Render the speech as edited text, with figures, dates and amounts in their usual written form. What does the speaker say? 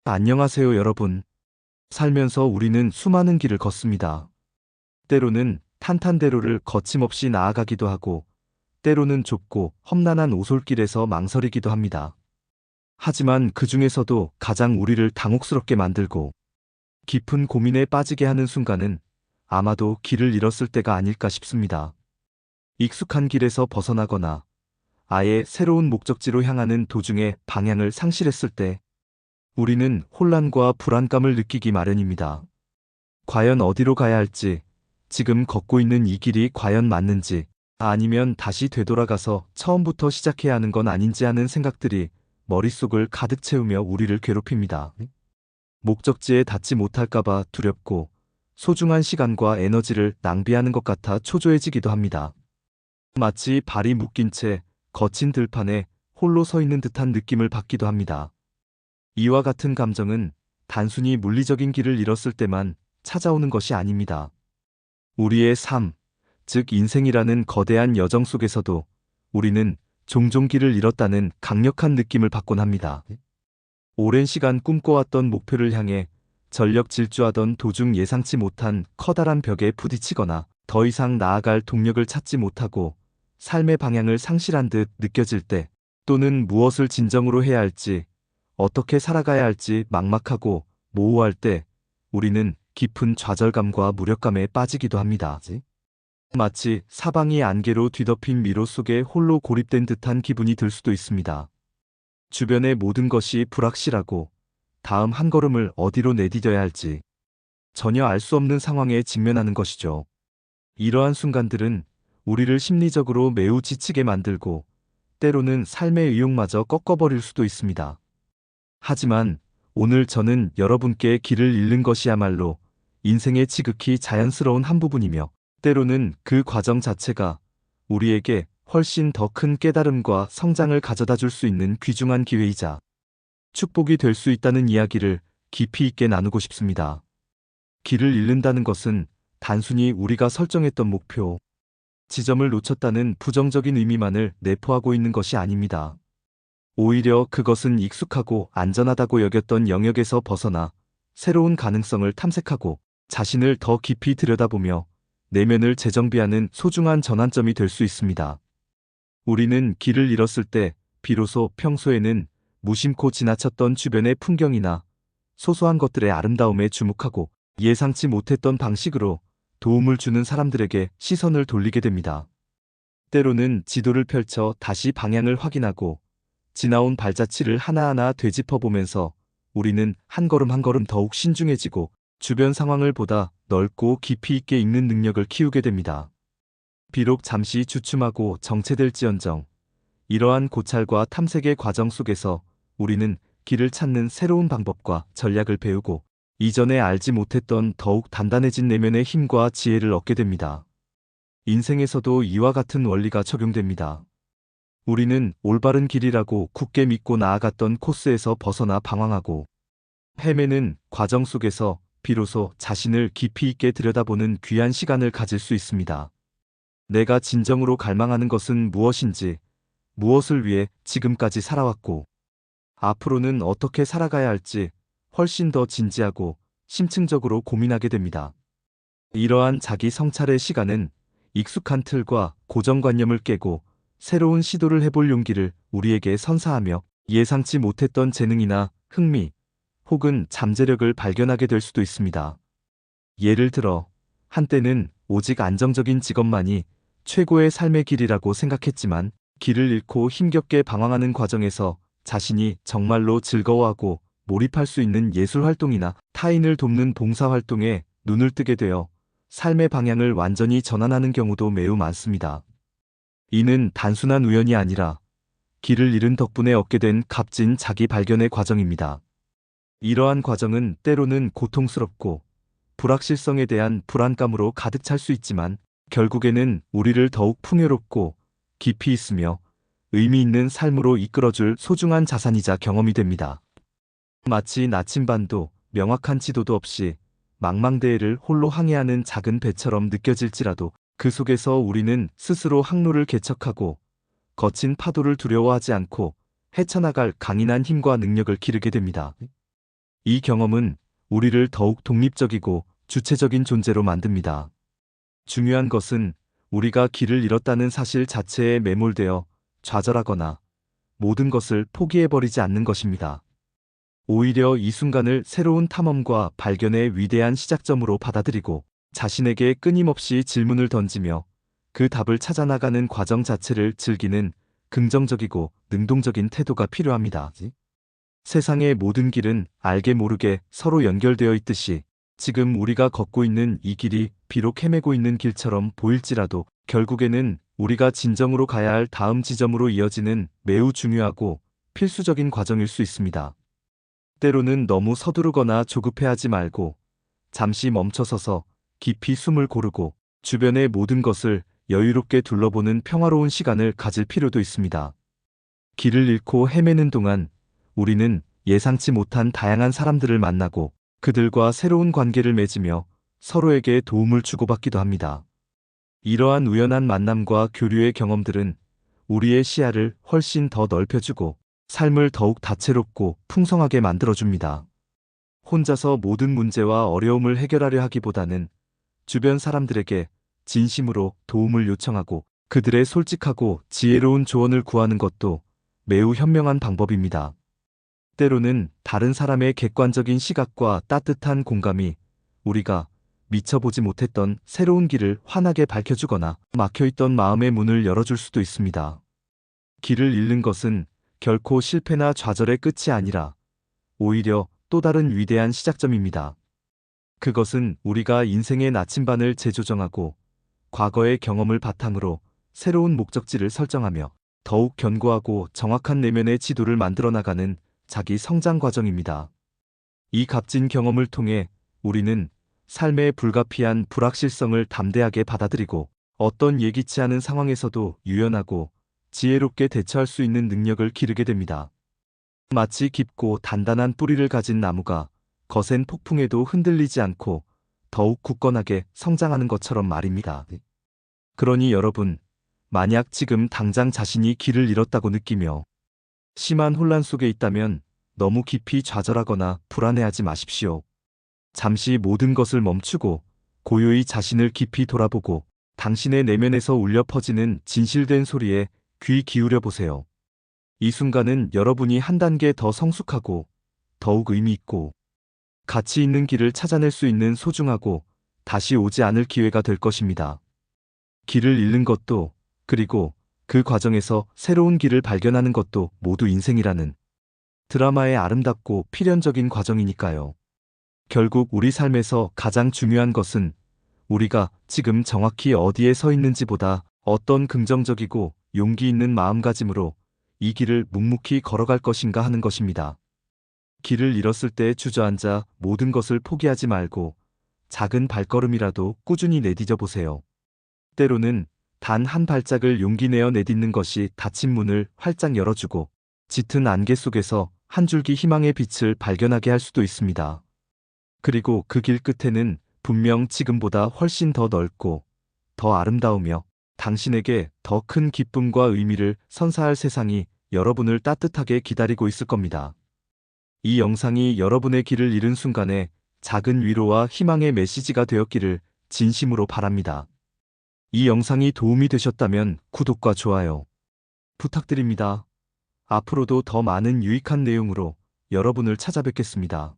안녕하세요, 여러분. 살면서 우리는 수많은 길을 걷습니다. 때로는 탄탄대로를 거침없이 나아가기도 하고, 때로는 좁고 험난한 오솔길에서 망설이기도 합니다. 하지만 그 중에서도 가장 우리를 당혹스럽게 만들고 깊은 고민에 빠지게 하는 순간은 아마도 길을 잃었을 때가 아닐까 싶습니다. 익숙한 길에서 벗어나거나 아예 새로운 목적지로 향하는 도중에 방향을 상실했을 때 우리는 혼란과 불안감을 느끼기 마련입니다. 과연 어디로 가야 할지, 지금 걷고 있는 이 길이 과연 맞는지, 아니면 다시 되돌아가서 처음부터 시작해야 하는 건 아닌지 하는 생각들이 머릿속을 가득 채우며 우리를 괴롭힙니다. 목적지에 닿지 못할까봐 두렵고, 소중한 시간과 에너지를 낭비하는 것 같아 초조해지기도 합니다. 마치 발이 묶인 채 거친 들판에 홀로 서 있는 듯한 느낌을 받기도 합니다. 이와 같은 감정은 단순히 물리적인 길을 잃었을 때만 찾아오는 것이 아닙니다. 우리의 삶, 즉 인생이라는 거대한 여정 속에서도 우리는 종종 길을 잃었다는 강력한 느낌을 받곤 합니다. 오랜 시간 꿈꿔왔던 목표를 향해 전력 질주하던 도중 예상치 못한 커다란 벽에 부딪히거나 더 이상 나아갈 동력을 찾지 못하고 삶의 방향을 상실한 듯 느껴질 때, 또는 무엇을 진정으로 해야 할지, 어떻게 살아가야 할지 막막하고 모호할 때 우리는 깊은 좌절감과 무력감에 빠지기도 합니다. 마치 사방이 안개로 뒤덮인 미로 속에 홀로 고립된 듯한 기분이 들 수도 있습니다. 주변의 모든 것이 불확실하고 다음 한 걸음을 어디로 내디뎌야 할지 전혀 알 수 없는 상황에 직면하는 것이죠. 이러한 순간들은 우리를 심리적으로 매우 지치게 만들고 때로는 삶의 의욕마저 꺾어버릴 수도 있습니다. 하지만 오늘 저는 여러분께 길을 잃는 것이야말로 인생의 지극히 자연스러운 한 부분이며, 때로는 그 과정 자체가 우리에게 훨씬 더 큰 깨달음과 성장을 가져다 줄 수 있는 귀중한 기회이자 축복이 될 수 있다는 이야기를 깊이 있게 나누고 싶습니다. 길을 잃는다는 것은 단순히 우리가 설정했던 목표, 지점을 놓쳤다는 부정적인 의미만을 내포하고 있는 것이 아닙니다. 오히려 그것은 익숙하고 안전하다고 여겼던 영역에서 벗어나 새로운 가능성을 탐색하고 자신을 더 깊이 들여다보며 내면을 재정비하는 소중한 전환점이 될 수 있습니다. 우리는 길을 잃었을 때 비로소 평소에는 무심코 지나쳤던 주변의 풍경이나 소소한 것들의 아름다움에 주목하고 예상치 못했던 방식으로 도움을 주는 사람들에게 시선을 돌리게 됩니다. 때로는 지도를 펼쳐 다시 방향을 확인하고 지나온 발자취를 하나하나 되짚어보면서 우리는 한 걸음 한 걸음 더욱 신중해지고 주변 상황을 보다 넓고 깊이 있게 읽는 능력을 키우게 됩니다. 비록 잠시 주춤하고 정체될지언정 이러한 고찰과 탐색의 과정 속에서 우리는 길을 찾는 새로운 방법과 전략을 배우고 이전에 알지 못했던 더욱 단단해진 내면의 힘과 지혜를 얻게 됩니다. 인생에서도 이와 같은 원리가 적용됩니다. 우리는 올바른 길이라고 굳게 믿고 나아갔던 코스에서 벗어나 방황하고 헤매는 과정 속에서 비로소 자신을 깊이 있게 들여다보는 귀한 시간을 가질 수 있습니다. 내가 진정으로 갈망하는 것은 무엇인지, 무엇을 위해 지금까지 살아왔고, 앞으로는 어떻게 살아가야 할지 훨씬 더 진지하고 심층적으로 고민하게 됩니다. 이러한 자기 성찰의 시간은 익숙한 틀과 고정관념을 깨고 새로운 시도를 해볼 용기를 우리에게 선사하며 예상치 못했던 재능이나 흥미 혹은 잠재력을 발견하게 될 수도 있습니다. 예를 들어, 한때는 오직 안정적인 직업만이 최고의 삶의 길이라고 생각했지만 길을 잃고 힘겹게 방황하는 과정에서 자신이 정말로 즐거워하고 몰입할 수 있는 예술 활동이나 타인을 돕는 봉사 활동에 눈을 뜨게 되어 삶의 방향을 완전히 전환하는 경우도 매우 많습니다. 이는 단순한 우연이 아니라 길을 잃은 덕분에 얻게 된 값진 자기 발견의 과정입니다. 이러한 과정은 때로는 고통스럽고 불확실성에 대한 불안감으로 가득 찰 수 있지만 결국에는 우리를 더욱 풍요롭고 깊이 있으며 의미 있는 삶으로 이끌어줄 소중한 자산이자 경험이 됩니다. 마치 나침반도 명확한 지도도 없이 망망대해를 홀로 항해하는 작은 배처럼 느껴질지라도 그 속에서 우리는 스스로 항로를 개척하고 거친 파도를 두려워하지 않고 헤쳐나갈 강인한 힘과 능력을 기르게 됩니다. 이 경험은 우리를 더욱 독립적이고 주체적인 존재로 만듭니다. 중요한 것은 우리가 길을 잃었다는 사실 자체에 매몰되어 좌절하거나 모든 것을 포기해버리지 않는 것입니다. 오히려 이 순간을 새로운 탐험과 발견의 위대한 시작점으로 받아들이고 자신에게 끊임없이 질문을 던지며 그 답을 찾아나가는 과정 자체를 즐기는 긍정적이고 능동적인 태도가 필요합니다. 세상의 모든 길은 알게 모르게 서로 연결되어 있듯이 지금 우리가 걷고 있는 이 길이 비록 헤매고 있는 길처럼 보일지라도 결국에는 우리가 진정으로 가야 할 다음 지점으로 이어지는 매우 중요하고 필수적인 과정일 수 있습니다. 때로는 너무 서두르거나 조급해하지 말고 잠시 멈춰서서 깊이 숨을 고르고 주변의 모든 것을 여유롭게 둘러보는 평화로운 시간을 가질 필요도 있습니다. 길을 잃고 헤매는 동안 우리는 예상치 못한 다양한 사람들을 만나고 그들과 새로운 관계를 맺으며 서로에게 도움을 주고받기도 합니다. 이러한 우연한 만남과 교류의 경험들은 우리의 시야를 훨씬 더 넓혀주고 삶을 더욱 다채롭고 풍성하게 만들어줍니다. 혼자서 모든 문제와 어려움을 해결하려 하기보다는 주변 사람들에게 진심으로 도움을 요청하고 그들의 솔직하고 지혜로운 조언을 구하는 것도 매우 현명한 방법입니다. 때로는 다른 사람의 객관적인 시각과 따뜻한 공감이 우리가 미처 보지 못했던 새로운 길을 환하게 밝혀주거나 막혀있던 마음의 문을 열어줄 수도 있습니다. 길을 잃는 것은 결코 실패나 좌절의 끝이 아니라 오히려 또 다른 위대한 시작점입니다. 그것은 우리가 인생의 나침반을 재조정하고 과거의 경험을 바탕으로 새로운 목적지를 설정하며 더욱 견고하고 정확한 내면의 지도를 만들어 나가는 자기 성장 과정입니다. 이 값진 경험을 통해 우리는 삶의 불가피한 불확실성을 담대하게 받아들이고 어떤 예기치 않은 상황에서도 유연하고 지혜롭게 대처할 수 있는 능력을 기르게 됩니다. 마치 깊고 단단한 뿌리를 가진 나무가 거센 폭풍에도 흔들리지 않고 더욱 굳건하게 성장하는 것처럼 말입니다. 그러니 여러분, 만약 지금 당장 자신이 길을 잃었다고 느끼며 심한 혼란 속에 있다면 너무 깊이 좌절하거나 불안해하지 마십시오. 잠시 모든 것을 멈추고 고요히 자신을 깊이 돌아보고 당신의 내면에서 울려 퍼지는 진실된 소리에 귀 기울여 보세요. 이 순간은 여러분이 한 단계 더 성숙하고 더욱 의미 있고 가치 있는 길을 찾아낼 수 있는 소중하고 다시 오지 않을 기회가 될 것입니다. 길을 잃는 것도 그리고 그 과정에서 새로운 길을 발견하는 것도 모두 인생이라는 드라마의 아름답고 필연적인 과정이니까요. 결국 우리 삶에서 가장 중요한 것은 우리가 지금 정확히 어디에 서 있는지보다 어떤 긍정적이고 용기 있는 마음가짐으로 이 길을 묵묵히 걸어갈 것인가 하는 것입니다. 길을 잃었을 때 주저앉아 모든 것을 포기하지 말고 작은 발걸음이라도 꾸준히 내디뎌 보세요. 때로는 단 한 발짝을 용기 내어 내딛는 것이 닫힌 문을 활짝 열어주고 짙은 안개 속에서 한 줄기 희망의 빛을 발견하게 할 수도 있습니다. 그리고 그 길 끝에는 분명 지금보다 훨씬 더 넓고 더 아름다우며 당신에게 더 큰 기쁨과 의미를 선사할 세상이 여러분을 따뜻하게 기다리고 있을 겁니다. 이 영상이 여러분의 길을 잃은 순간에 작은 위로와 희망의 메시지가 되었기를 진심으로 바랍니다. 이 영상이 도움이 되셨다면 구독과 좋아요 부탁드립니다. 앞으로도 더 많은 유익한 내용으로 여러분을 찾아뵙겠습니다.